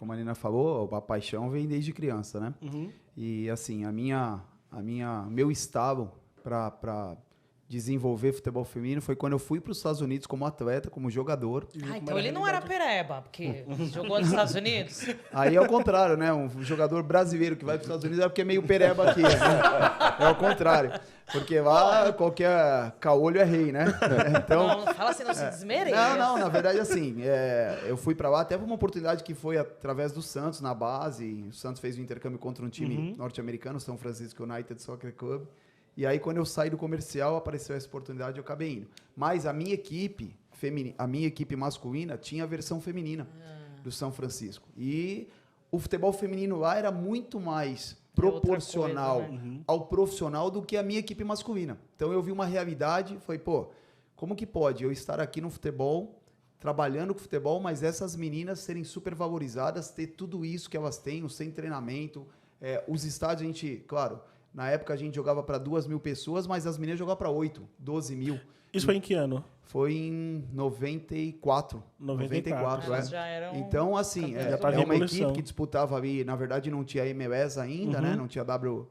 como a Nina falou, a paixão vem desde criança, né? Uhum. E assim, meu estalo para desenvolver futebol feminino foi quando eu fui para os Estados Unidos como atleta, como jogador. Ah, então ele não era pereba, porque jogou nos Estados Unidos. Aí é o contrário, né? Um jogador brasileiro que vai para os Estados Unidos é porque é meio pereba aqui. Né? É o contrário. Porque lá qualquer caolho é rei, né? Então, Não, fala assim, não se desmereça. Não, na verdade, assim, eu fui para lá até por uma oportunidade que foi através do Santos, na base. O Santos fez um intercâmbio contra um time norte-americano, São Francisco United Soccer Club. E aí, quando eu saí do comercial, apareceu essa oportunidade e eu acabei indo. Mas a minha equipe masculina tinha a versão feminina do São Francisco. E o futebol feminino lá era muito mais proporcional coisa, né? ao profissional do que a minha equipe masculina. Então eu vi uma realidade e falei, pô, como que pode eu estar aqui no futebol, trabalhando com futebol, mas essas meninas serem super valorizadas, ter tudo isso que elas têm, sem treinamento, os estádios, a gente, claro, na época a gente jogava para 2.000 pessoas, mas as meninas jogavam para 8, 12 mil. Isso foi em que ano? Foi em 94. 94, Elas já eram Então, assim, Já tá uma evolução. equipe que disputava ali, na verdade não tinha MLS ainda, né? Não tinha a Liga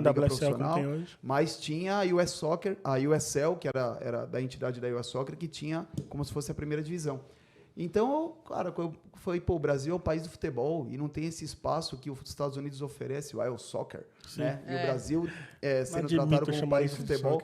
NWSL Profissional, como tem hoje. mas tinha a US Soccer, a USL, que era da entidade da US Soccer, que tinha como se fosse a primeira divisão. Então, cara, eu falei, pô, o Brasil é o país do futebol e não tem esse espaço que os Estados Unidos oferece, o Soccer, né? E o Brasil sendo tratado como um país do futebol.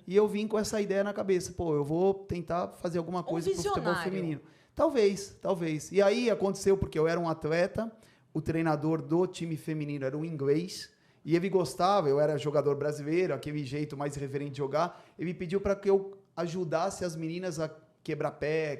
E eu vim com essa ideia na cabeça, pô, eu vou tentar fazer alguma coisa pro futebol feminino. Talvez. E aí aconteceu porque eu era um atleta, o treinador do time feminino era um inglês, e ele gostava, eu era jogador brasileiro, aquele jeito mais irreverente de jogar, ele me pediu para que eu ajudasse as meninas a quebrar pé,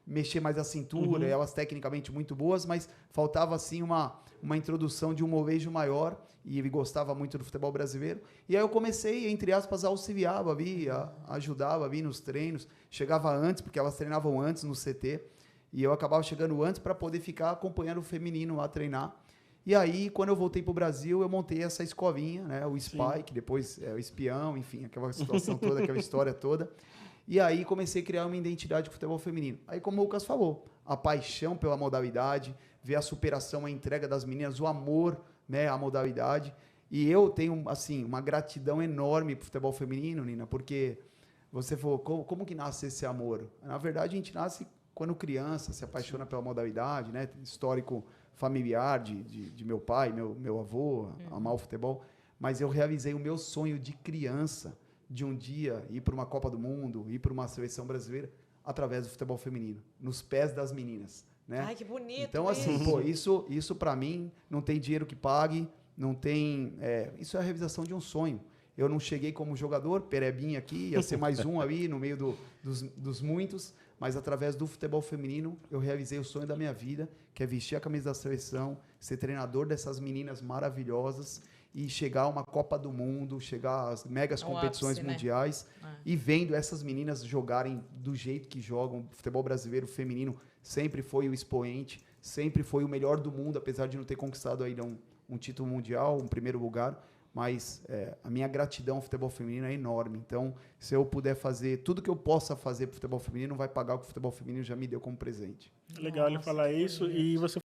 mexer mais a cintura, elas tecnicamente muito boas, mas faltava assim uma introdução de um molejo maior, e ele gostava muito do futebol brasileiro. E aí eu comecei, entre aspas, a auxiliar ali, ajudava ali nos treinos, chegava antes, porque elas treinavam antes no CT, e eu acabava chegando antes para poder ficar acompanhando o feminino lá treinar. E aí, quando eu voltei para o Brasil, eu montei essa escolinha, né, o Spike, depois o Espião, enfim, aquela situação toda, aquela história toda. E aí comecei a criar uma identidade com o futebol feminino. Aí, como o Lucas falou, a paixão pela modalidade, ver a superação, a entrega das meninas, o amor, né, à modalidade. E eu tenho, assim, uma gratidão enorme pro futebol feminino, Nina, porque você falou, como que nasce esse amor? Na verdade, a gente nasce quando criança, se apaixona pela modalidade, né? Histórico familiar de meu pai, meu avô, amar o futebol. Mas eu realizei o meu sonho de criança, de um dia ir para uma Copa do Mundo, ir para uma seleção brasileira, através do futebol feminino, nos pés das meninas, né? Ai, que bonito. Então, assim, pô, isso para mim não tem dinheiro que pague, não tem... isso é a realização de um sonho. Eu não cheguei como jogador, perebinha aqui, ia ser mais um ali no meio dos muitos, mas através do futebol feminino eu realizei o sonho da minha vida, que é vestir a camisa da seleção, ser treinador dessas meninas maravilhosas e chegar a uma Copa do Mundo, chegar às megas competições ápice, mundiais, né? E vendo essas meninas jogarem do jeito que jogam. O futebol brasileiro feminino sempre foi o expoente, sempre foi o melhor do mundo, apesar de não ter conquistado ainda um título mundial, um primeiro lugar, mas a minha gratidão ao futebol feminino é enorme. Então, se eu puder fazer tudo que eu possa fazer para o futebol feminino, vai pagar o que o futebol feminino já me deu como presente. Legal ele falar isso. E você